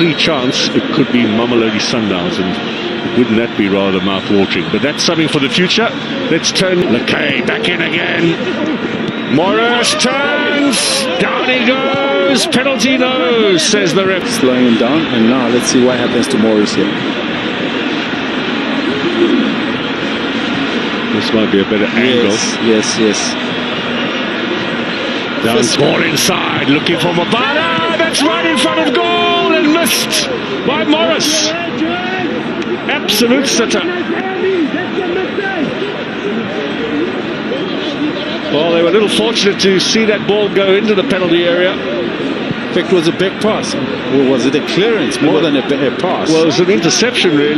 3 chance, it could be Mamelodi Sundowns, and wouldn't that be rather mouth-watering? But that's something for the future. Let's turn Lakay back in again. Morris turns, down he goes, penalty no, says the ref. Slowing him down, and now let's see what happens to Morris here. This might be a better angle. Yes. Down ball inside, looking for Mabala. That's right in front of goal and missed by Morris. Absolute sitter. Well, they were a little fortunate to see that ball go into the penalty area. In fact, it was a back pass. Or was it a clearance more than a pass? Well, it was an interception, really.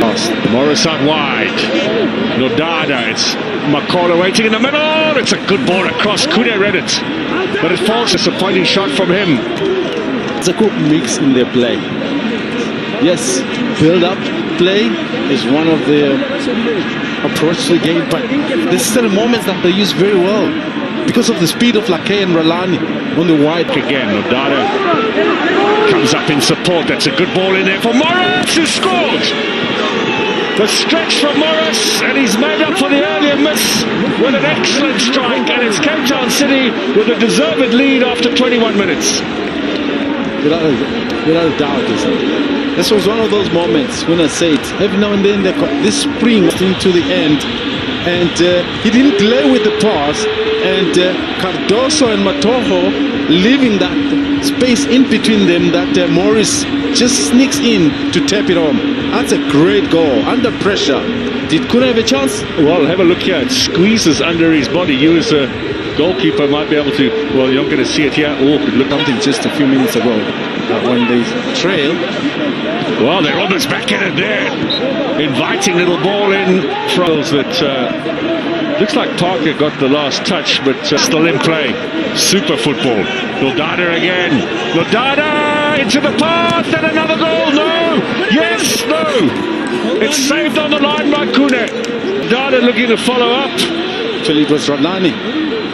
Morris out wide. Nodada, it's Makolo waiting in the middle. It's a good ball across. Kude read it. But it falls. Disappointing shot from him. It's a good mix in their play. Yes, build-up play is one of the approach to the game, but there's still moments that they use very well because of the speed of Lakay and Ralani on the wide. Again, Nodada comes up in support. That's a good ball in there for Morris, who scored. The stretch from Morris, and he's made up for the earlier miss with an excellent strike, and it's Cape Town City with a deserved lead after 21 minutes. Without a doubt, this was one of those moments when I say it, every now and then this spring into the end, and he didn't delay with the pass, and Cardoso and Matoho leaving that space in between them that Morris just sneaks in to tap it home. That's a great goal, under pressure. Could have a chance? Well, have a look here. It squeezes under his body. You as a goalkeeper might be able to, well, you're not going to see it here. Oh, it looked something just a few minutes ago when they trail. Well, they're almost back in it there. Inviting little ball in. Throws that looks like Parker got the last touch, but still in play. Super football. Nodada again. Nodada into the path and another goal. No. Yes. No. It's saved on the line by Kune. Nodada looking to follow up. Actually, it was Radlani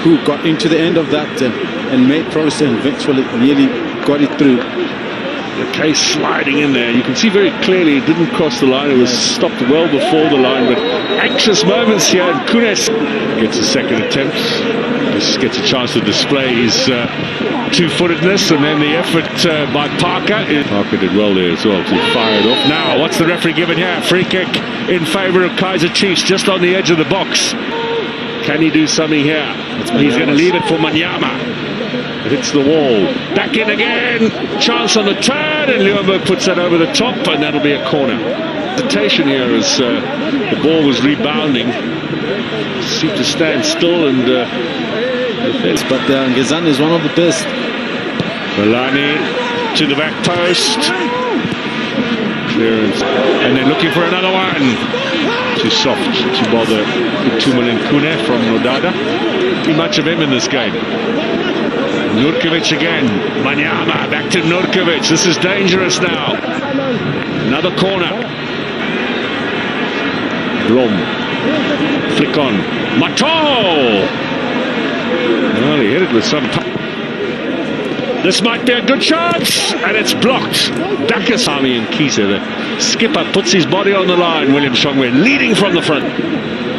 who got into the end of that and made progress and eventually nearly got it through. The case sliding in there. You can see very clearly it didn't cross the line. It was stopped well before the line, but anxious moments here. And Kunes gets a second attempt. Just gets a chance to display his two-footedness, and then the effort by Parker. Parker did well there as well to fire it off. Now, what's the referee giving here? Free kick in favour of Kaizer Chiefs, just on the edge of the box. Can he do something here? He's going to leave it for Manyama. It hits the wall. Back in again. Chance on the turn, and Luambo puts that over the top, and that'll be a corner. Hesitation here as the ball was rebounding. Seemed to stand still, and but Ngezan is one of the best. Ralani to the back post. Clearance, and they're looking for another one. Too soft to bother Tumalin Kune from Nodada. Too much of him in this game. Nurkovic again. Manyama back to Nurkovic. This is dangerous now. Another corner. Blom. Flick on. Mato! Well, he hit it with some power. This might be a good chance, and it's blocked. Dakasami and Kaizer, the skipper, puts his body on the line. William Shongwe leading from the front.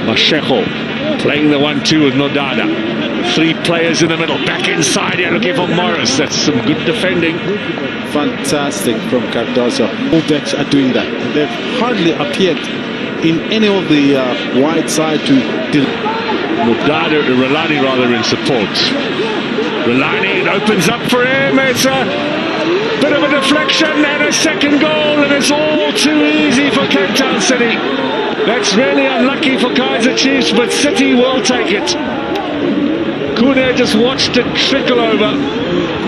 Mashego playing the 1-2 with Nodada. 3 players in the middle, back inside here looking for Morris. That's some good defending. Fantastic from Cardoso. Fullbacks are doing that. They've hardly appeared in any of the wide side to Nodada, Ralani rather, in support. Ralani, it opens up for him. It's a bit of a deflection and a second goal, and it's all too easy for Cape Town City. That's really unlucky for Kaizer Chiefs, but City will take it. Kune just watched it trickle over.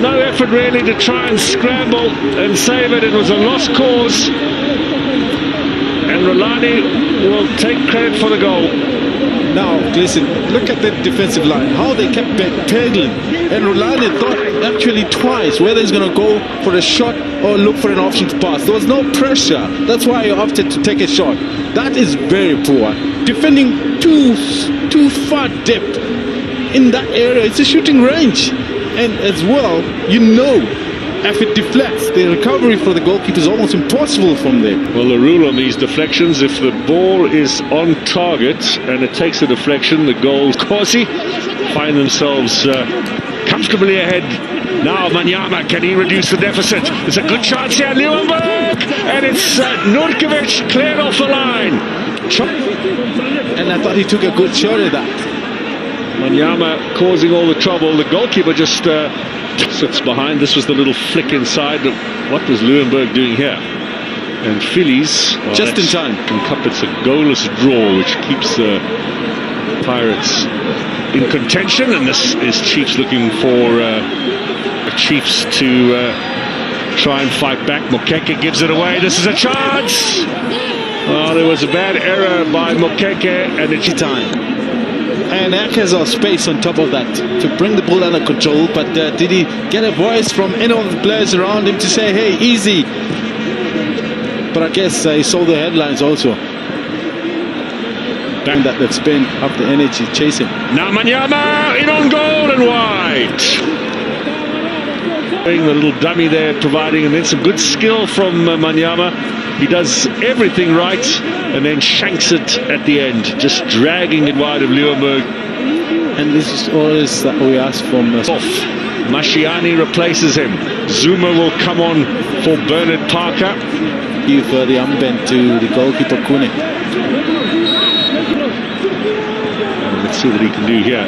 No effort really to try and scramble and save it. It was a lost cause. And Ralani will take credit for the goal. Now, listen, look at that defensive line, how they kept pedaling. And Ralani thought actually twice whether he's going to go for a shot or look for an option to pass. There was no pressure. That's why he opted to take a shot. That is very poor. Defending too far depth in that area. It's a shooting range. And as well, you know if it deflects, the recovery for the goalkeeper is almost impossible from there. Well, the rule on these deflections, if the ball is on target and it takes a deflection, the goal, Corsi find themselves comfortably ahead. Now Manyama, can he reduce the deficit? It's a good chance here, Leeuwenburg, and it's Nurkovic cleared off the line. And I thought he took a good shot at that. Manyama causing all the trouble. The goalkeeper just sits behind. This was the little flick inside. What was Leeuwenburg doing here? And Phillies, well, just in time. It's a goalless draw, which keeps the Pirates in contention. And this is Chiefs looking for Chiefs to try and fight back. Mokeke gives it away. This is a chance. Well, there was a bad error by Mokeke, and it's time. And Kaizer space on top of that to bring the ball under control. But did he get a voice from any of the players around him to say, hey, easy? But I guess he saw the headlines also. And that spent up the energy chasing. Now Manyama in on goal and wide. The little dummy there providing, and then some good skill from Manyama. He does everything right and then shanks it at the end, just dragging it wide of Leeuwenburg. And this is always that we ask from off. Mashiani replaces him. Zuma will come on for Bernard Parker. Give the armband to the goalkeeper Kune. Let's see what he can do here.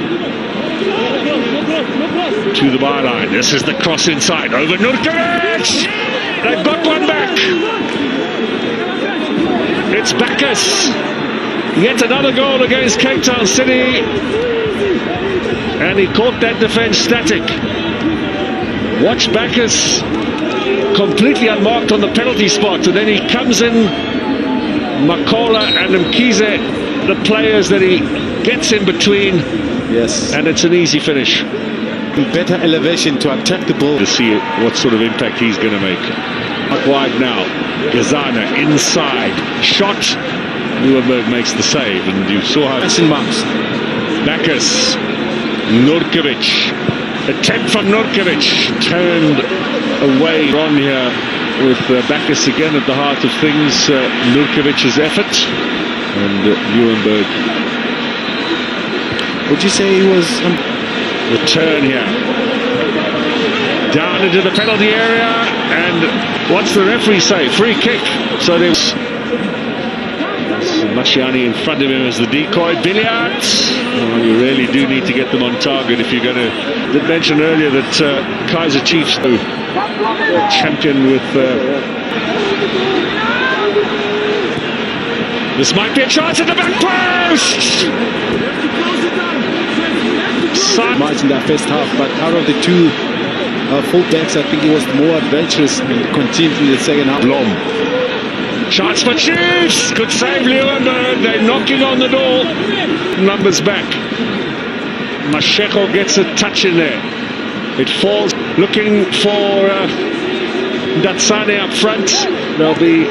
To the byline. This is the cross inside. Over Nurkovic! They've got one back. It's Bacchus. Yet another goal against Cape Town City. And he caught that defence static. Watch Bacchus completely unmarked on the penalty spot. And then he comes in. Makola and Mkhize, the players that he gets in between. Yes. And it's an easy finish. Better elevation to attack the ball. To see what sort of impact he's going to make. Up wide now. Gazana inside. Shot. Leeuwenburg makes the save. And you saw how... Question marks. Bacchus. Nurkovic. Attempt from Nurkovic. Turned away. On here with Bacchus again at the heart of things. Nurkovic's effort. And Leeuwenburg. Would you say he was... Return here. Down into the penalty area, and what's the referee say? Free kick. So there's Mashiani in front of him as the decoy. Billiard. Oh, you really do need to get them on target if you're going to... I did mention earlier that Kaizer Chiefs, champion with... This might be a chance at the back post! Much in that first half, but out of the two fullbacks, I think he was more adventurous and continued in the second half. Blom. Chance for Chiefs! Good save, Leeuwenburg. They're knocking on the door. Numbers back. Masheko gets a touch in there. It falls. Looking for Datsane up front. There'll be